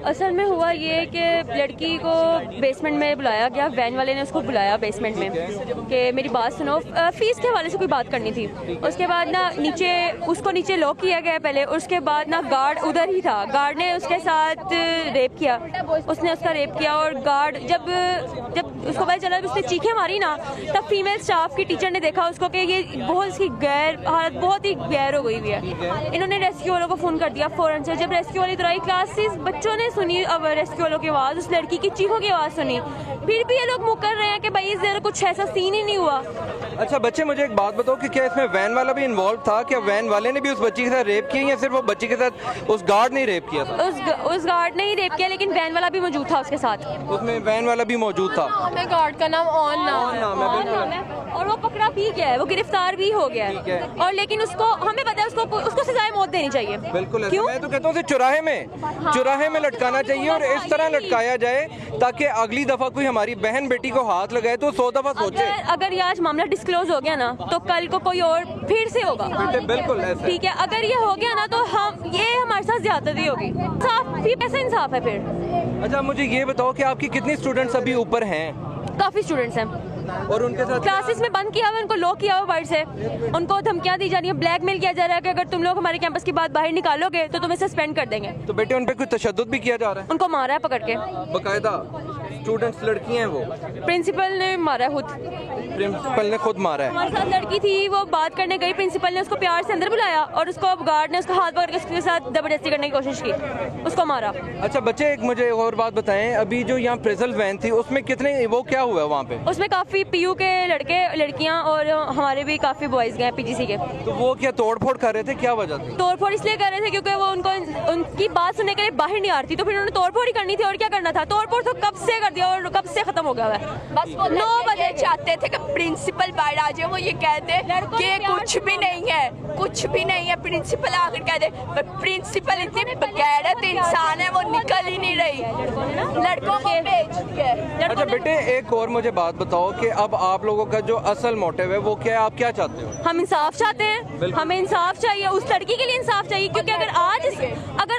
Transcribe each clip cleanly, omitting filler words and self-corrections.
असल में हुआ ये कि लड़की को बेसमेंट में बुलाया गया, वैन वाले ने उसको बुलाया बेसमेंट में कि मेरी बात सुनो, फीस के हवाले से कोई बात करनी थी। उसके बाद ना नीचे लॉक किया गया पहले, उसके बाद ना गार्ड उधर ही था, गार्ड ने उसके साथ रेप किया, उसने उसका रेप किया। और गार्ड जब उसको पता चला उसने चीखें मारी ना, तब फीमेल स्टाफ की टीचर ने देखा उसको कि ये बहुत इसकी हालत बहुत ही गैर हो गई हुई है। इन्होंने रेस्क्यू वालों को फोन कर दिया फौरन से। जब रेस्क्यू वाली दौराई क्लासेस बच्चों ने सुनी, अब रेस्क्यू वालों की आवाज़, उस लड़की की चीखों की आवाज़ सुनी, फिर भी ये लोग मुकर रहे हैं कि भाई इस कुछ ऐसा सीन ही नहीं हुआ। अच्छा बच्चे, मुझे एक बात बताओ कि क्या इसमें वैन वाला भी इन्वॉल्व था? क्या वैन वाले ने भी उस बच्ची के साथ रेप किया या सिर्फ वो बच्ची के साथ उस गार्ड ने रेप किया था? उस गार्ड ने ही रेप किया, लेकिन वैन वाला भी मौजूद था उसके साथ। उसमें वैन वाला भी मौजूद था। गार्ड का नाम ऑन नाम है और वो पकड़ा भी गया है, वो गिरफ्तार भी हो गया है। और लेकिन उसको हमें पता है उसको सजाए मौत देनी चाहिए। बिल्कुल, क्यों? मैं तो कहता हूँ चौराहे में लटकाना चाहिए और इस तरह लटकाया जाए ताकि अगली दफा कोई हमारी बहन बेटी को हाथ लगाए तो 100 दफा सोचे। अगर ये आज मामला डिस्क्लोज हो गया ना तो कल को कोई और फिर से होगा। बिल्कुल ठीक है, अगर ये हो गया ना तो ये हमारे साथ ज्यादती होगी। कैसा इंसाफ है फिर? अच्छा मुझे ये बताओ कि आपकी कितनी स्टूडेंट्स अभी ऊपर हैं? काफी स्टूडेंट्स हैं और उनके साथ क्लासेस में बंद किया हुआ, उनको लॉक किया हुआ बाहर से, उनको धमकियां दी जा रही है, ब्लैकमेल किया जा रहा है कि अगर तुम लोग हमारे कैंपस की बात बाहर निकालोगे तो तुम्हें सस्पेंड कर देंगे। तो बेटे उन पे कोई तशद्दुद भी किया जा रहा है? उनको मारा है पकड़ के, बकायदा स्टूडेंट्स लड़की हैं वो? प्रिंसिपल ने मारा है, प्रिंसिपल ने खुद मारा है। हमारे साथ लड़की थी, वो बात करने गई, प्रिंसिपल ने उसको प्यार से अंदर बुलाया और उसको गार्ड ने उसका हाथ पकड़ के उसके साथ जबरदस्ती करने की कोशिश की, उसको मारा। अच्छा बच्चे, एक मुझे और बात बताएं, अभी जो यहाँ प्रेजल वैन थी उसमें कितने, वो क्या हुआ वहाँ पे? उसमें काफी पीयू के लड़के लड़कियां और हमारे भी काफी बॉयज गए पीजीसी के। तो वो क्या तोड़ फोड़ कर रहे थे, क्या वजह थी? तोड़ फोड़ इसलिए कर रहे थे क्योंकि वो उनकी बात सुनने के लिए बाहर नहीं आ रही थी, तो फिर उन्होंने तोड़ फोड़ ही करनी थी। और क्या करना था, तोड़ फोड़ तो कब से कर दिया और कब से खत्म हो गया है। बस वो 9 बजे चाहते थे कि प्रिंसिपल बाहर आ जाए, वो ये कहते कि कुछ भी नहीं है, प्रिंसिपल आकर कह दे, पर प्रिंसिपल इतनी बेगैरत इंसान है, वो निकल ही नहीं रही, लड़कों को भेज दिया। अच्छा बेटे, एक और मुझे बात बताओ कि अब आप लोगों का जो असल मोटिव है वो क्या है, आप क्या चाहते हो? हम इंसाफ चाहते हैं, हमें इंसाफ चाहिए, उस लड़की के लिए इंसाफ चाहिए, क्योंकि अगर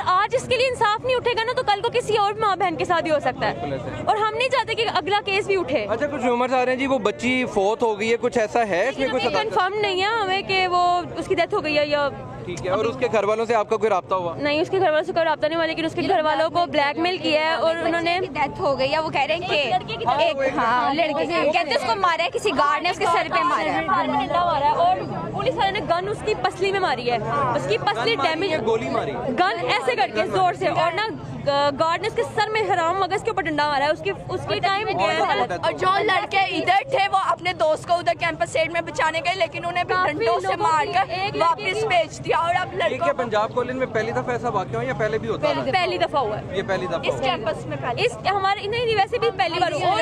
आज इसके लिए इंसाफ नहीं उठेगा ना तो कल को किसी और माँ बहन के साथ भी हो सकता है, और हम नहीं चाहते कि अगला केस भी उठे। अच्छा कुछ रूमर्स आ रहे हैं जी वो बच्ची फोत हो गई है, कुछ ऐसा है इसमें? कुछ कंफर्म नहीं है हमें कि वो उसकी डेथ हो गई है या। ठीक है, और उसके घर वालों से आपका कोई राब्ता हुआ? नहीं, उसके घर वालों से कोई राब्ता नहीं हुआ, लेकिन उसके घर वालों को ब्लैकमेल किया है और उन्होंने डेथ हो गई है। वो कह रहे हैं कि लड़के कहते उसको मारा है, किसी गार्ड ने उसके सर पे मारा है और पुलिस वाले ने गन उसकी पसली में मारी है, उसकी पसली डैमेज, गोली मारी, गन ऐसे करके जोर से, और ना गार्ड ने उसके सर में हराम मगज के ऊपर डंडा मारा है, उसकी टाइम। और जो लड़के इधर थे वो अपने दोस्त को उधर कैंपस साइड में बचाने गए, लेकिन उन्हें भी डंडों से मारकर वापस भेज दिया। और अब लड़के पंजाब कॉलेज में पहली दफा ऐसा वाक़या हुआ या पहले भी होता है? पहली दफा हुआ है ये, पहली दफा इस कैंपस में हमारे नहीं, वैसे भी पहली बार हुआ।